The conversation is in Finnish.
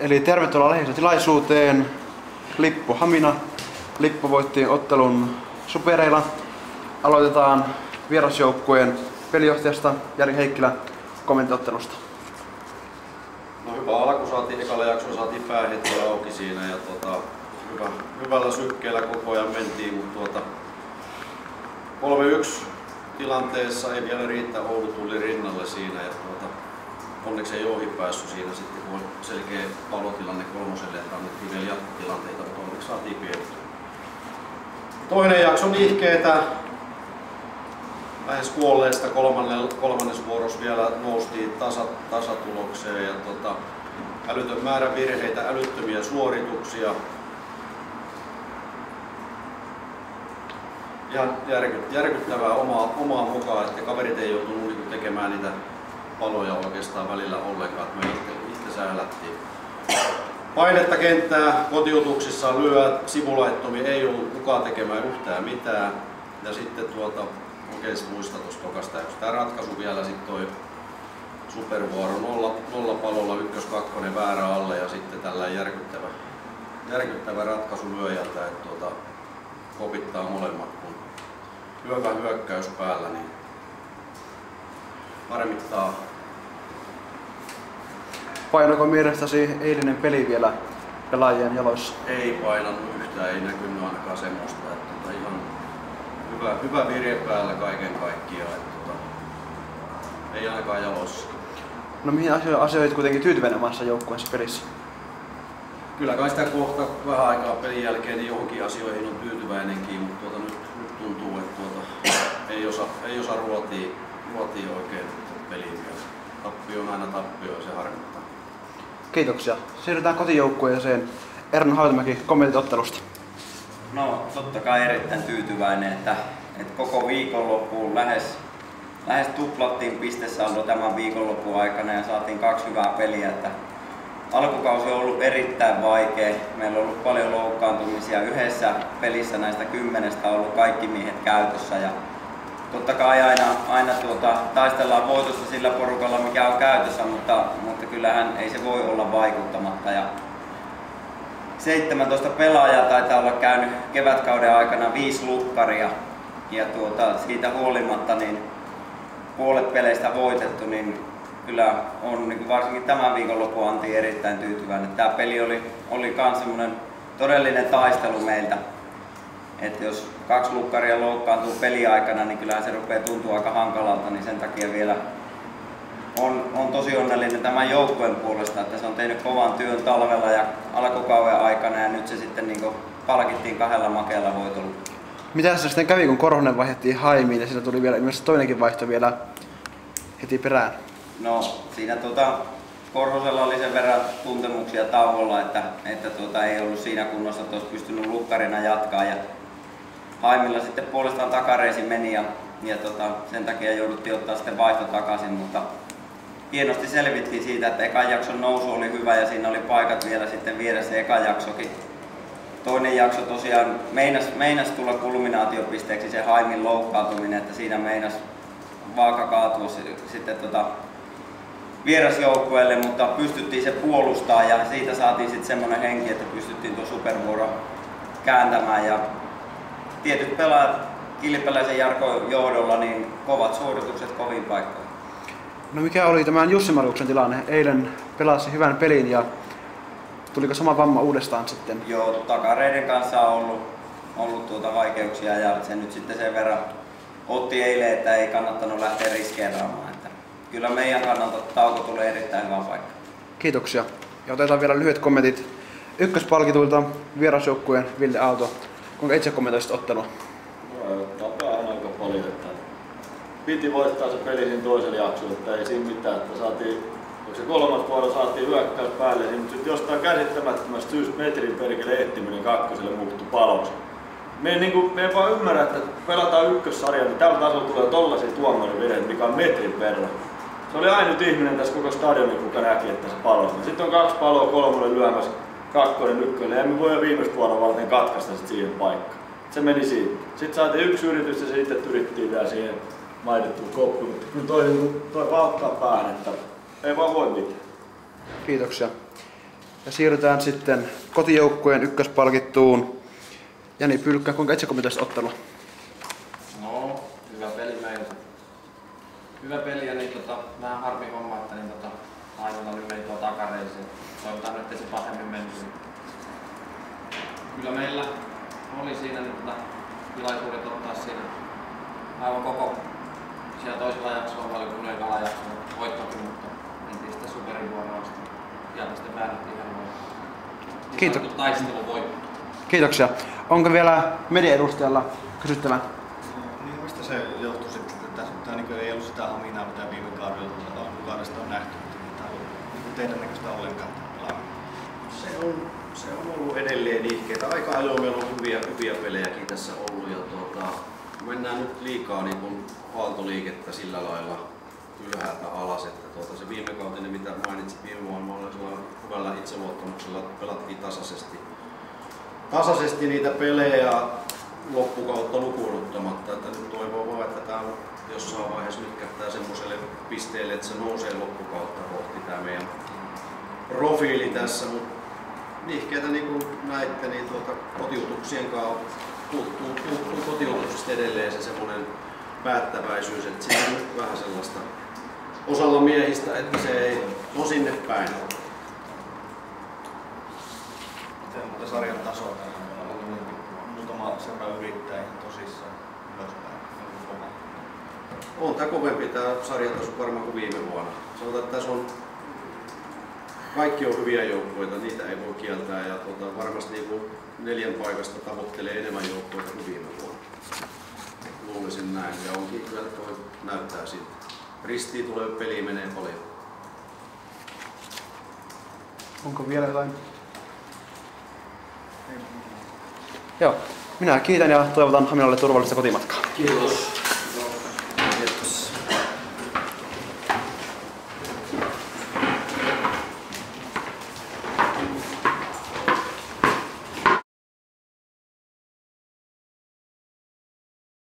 Eli tervetuloa lehdistötilaisuuteen. Lippo Hamina. Lippo voitti ottelun supereilla. Aloitetaan vierasjoukkueen pelijohtajasta Jari Heikkilä kommenttiottelusta. No hyvä alku saatiin, ekalla jaksolla saatiin pää heti auki siinä ja hyvällä sykkeellä koko ajan mentiin, mutta 3-1 tilanteessa ei vielä riitä, Oulu tuli rinnalle siinä ja onneksi ei ohi päässyt siinä sitten, kun oli selkeä palotilanne kolmoselle, että annettiin vielä jatkotilanteita, mutta onneksi saatiin piettyä. Toinen jakso nihkeetä, lähes kuolleesta kolmannes vuorossa vielä noustiin tasatulokseen ja älytön määrä virheitä, älyttömiä suorituksia. Ja järkyttävää omaa mukaan, että kaverit ei joutunut tekemään niitä paloja oikeastaan välillä ollenkaan, että me itse sählättiin. Painetta kenttää, kotiutuksissa lyö, sivulaittomia ei ollut kukaan tekemään yhtään mitään. Ja sitten oikein muista tuosta tokasta, tämä ratkaisu vielä sitten toi supervuoro, nolla palolla, 1-2 väärä alle ja sitten tällainen järkyttävä ratkaisu lyöjältä, että kopittaa molemmat, kun hyvä hyökkäys päällä, niin harmittaa. Painoiko mielestäsi eilinen peli vielä pelaajien jaloissa? Ei painanut yhtään, ei näkynyt ainakaan semmoista, että ihan hyvä virje päällä kaiken kaikkiaan, että ei ainakaan jalossa. No mihin asioihin kuitenkin tyytyväinen omassa joukkueessa pelissä? Kyllä kai sitä kohta vähän aikaa pelin jälkeen niin johonkin asioihin on tyytyväinenkin, mutta nyt tuntuu, että ei osaa ruotia oikein peliä vielä. Tappio on aina tappio ja se harmittaa. Kiitoksia. Siirrytään kotijoukkueeseen. Erno Hautamäki, kommentit ottelusta. No totta kai erittäin tyytyväinen, että koko viikonloppuun lähes tuplattiin pistesaldo tämän viikonlopun aikana ja saatiin 2 hyvää peliä. Että alkukausi on ollut erittäin vaikea. Meillä on ollut paljon loukkaantumisia. Yhdessä pelissä näistä 10 on ollut kaikki miehet käytössä. Ja totta kai aina taistellaan voitosta sillä porukalla mikä on käytössä, mutta kyllähän ei se voi olla vaikuttamatta. Ja 17 pelaajaa taitaa olla käynyt kevätkauden aikana 5 lukkaria ja siitä huolimatta niin puolet peleistä voitettu, niin kyllä on niin varsinkin tämän viikonlopun Antti erittäin tyytyväinen. Tämä peli oli myös semmoinen todellinen taistelu meiltä. Että jos 2 lukkaria loukkaantuu peliaikana, niin kyllähän se rupeaa tuntua aika hankalalta, niin sen takia vielä on tosi onnellinen tämän joukkueen puolesta, että se on tehnyt kovan työn talvella ja alkukauden aikana ja nyt se sitten niin palkittiin 2 makealla voitolla. Mitä se sitten kävi, kun Korhonen vaihdettiin Haimiin ja siitä tuli vielä ilmeisesti toinenkin vaihto vielä heti perään? No siinä Korhosella oli sen verran tuntemuksia tauolla, että ei ollut siinä kunnossa, että olisi pystynyt lukkarina jatkaa. Ja Haimilla sitten puolestaan takareisi meni ja sen takia jouduttiin ottaa sitten vaihto takaisin, mutta hienosti selvittiin siitä, että ekan jakson nousu oli hyvä ja siinä oli paikat vielä sitten viedä se eka jaksokin. Toinen jakso tosiaan meinas tulla kulminaatiopisteeksi se Haimin loukkaantuminen, että siinä meinas vaaka kaatua sitten vierasjoukkueelle, mutta pystyttiin se puolustaa ja siitä saatiin sitten semmoinen henki, että pystyttiin tuo supervuoro kääntämään ja tietyt pelaajat Kilpeläisen Jarkon johdolla niin kovat suoritukset koviin paikkoihin. No mikä oli tämän Jussi Marjuksen tilanne? Eilen pelasi hyvän pelin ja tuliko sama vamma uudestaan sitten? Joo, takareiden kanssa on ollut vaikeuksia ja se nyt sitten sen verran otti eilen, että ei kannattanut lähteä riskeeraamaan. Että kyllä meidän kannalta tauko tulee erittäin hyvä paikka. Kiitoksia. Ja otetaan vielä lyhyet kommentit ykköspalkituilta vierasjoukkueen Ville Aalto. Kuinka itse kommentoisit ottelua? Vähän aika paljon, että piti voittaa se peli siinä toisella jaksolla, että ei siinä mitään, että saatiin, se 3. vuoro saatiin hyökkäys päälle, mutta sitten jostain käsittämättömästä syystä metrin perkele ettiminen 2. muuttui paloksi. Me ei vaan ymmärrä, että pelataan ykkössarjaa, niin tällä tasolla tulee tollaisia tuomarivirheitä, mikä on metrin verran. Se oli ainut ihminen tässä koko stadionin, kuka näki, että se palosi. Sitten on 2 paloa 3 lyömässä, 2. 1. Ja emme voi viimeistä vuoroa varten katkaista siihen paikkaan. Se meni siitä. Sitten saatiin 1 yritys ja sitten yrittiin vielä siihen mainittuun koppiin, mutta kyllä toi valttaa päähän, että ei vaan voi mitään. Kiitoksia. Ja siirrytään sitten kotijoukkueen ykköspalkittuun. Jani Pylkkä, kuinka itse kommentoisit ottelua? No, hyvä peli meiltä. Hyvä peli ja niin vähän harmi homma, että niin Ainola nyt meni tuo takareisiin. Toivotaan nyt, ettei se pahemmin mennyt. Kyllä meillä oli siinä nyt tilaisuudet ottaa siinä aivan koko siellä toisella jaksolla paljon kuin ekalla jaksolla voittokin, mutta mentiin sitten superivuoroon asti. Ja sitten väännettiin ihan voittoon. Kiitos. Taistelun voitto. Kiitoksia. Onko vielä mediaedustajalla kysyttävää? Niin, mistä se johtuu sitten, että tämä niin ei ollut sitä haminaa, mitä viime kaudesta on nähty, mutta tämä on niin teidän näköistä ollenkaan Se on ollut edelleen liikkeitä. Aika ajoin meillä on hyviä pelejäkin tässä ollut. Ja mennään nyt liikaa niin kuin aaltoliikettä sillä lailla ylhäältä alas. Että se viime kautinen, mitä mainitsit viime vuonna, oli hyvällä itseluottamuksella, pelattiin tasaisesti niitä pelejä loppukautta lukuun ottamatta. Että nyt toivoo vaan, että tämä jossain vaiheessa nyt kättää semmoiselle pisteelle, että se nousee loppukautta kohti tämä meidän profiili tässä. Liikkeitä niin kuin näitte, niin kotiutuksien kanssa puuttuu kotiutuksesta edelleen se semmoinen päättäväisyys, että siinä on nyt vähän sellaista osalla miehistä, että se ei ole sinne päin. miten muuta sarjan tasoa on ollut muutama seura yrittää ihan tosissaan ylöspäin. On tämä kovempi tämä sarjataso varmaan kuin viime vuonna. Sanotaan, että tässä on kaikki on hyviä joukkueita, niitä ei voi kieltää ja varmasti niin 4 paikasta tavoittelee enemmän joukkueita kuin viime vuonna. Luulisin näin ja onkin kyllä toi näyttää siltä. Ristiin tulee peliin menee paljon. Onko vielä jotain? Joo, minä kiitän ja toivotan Haminalle turvallista kotimatkaa. Kiitos.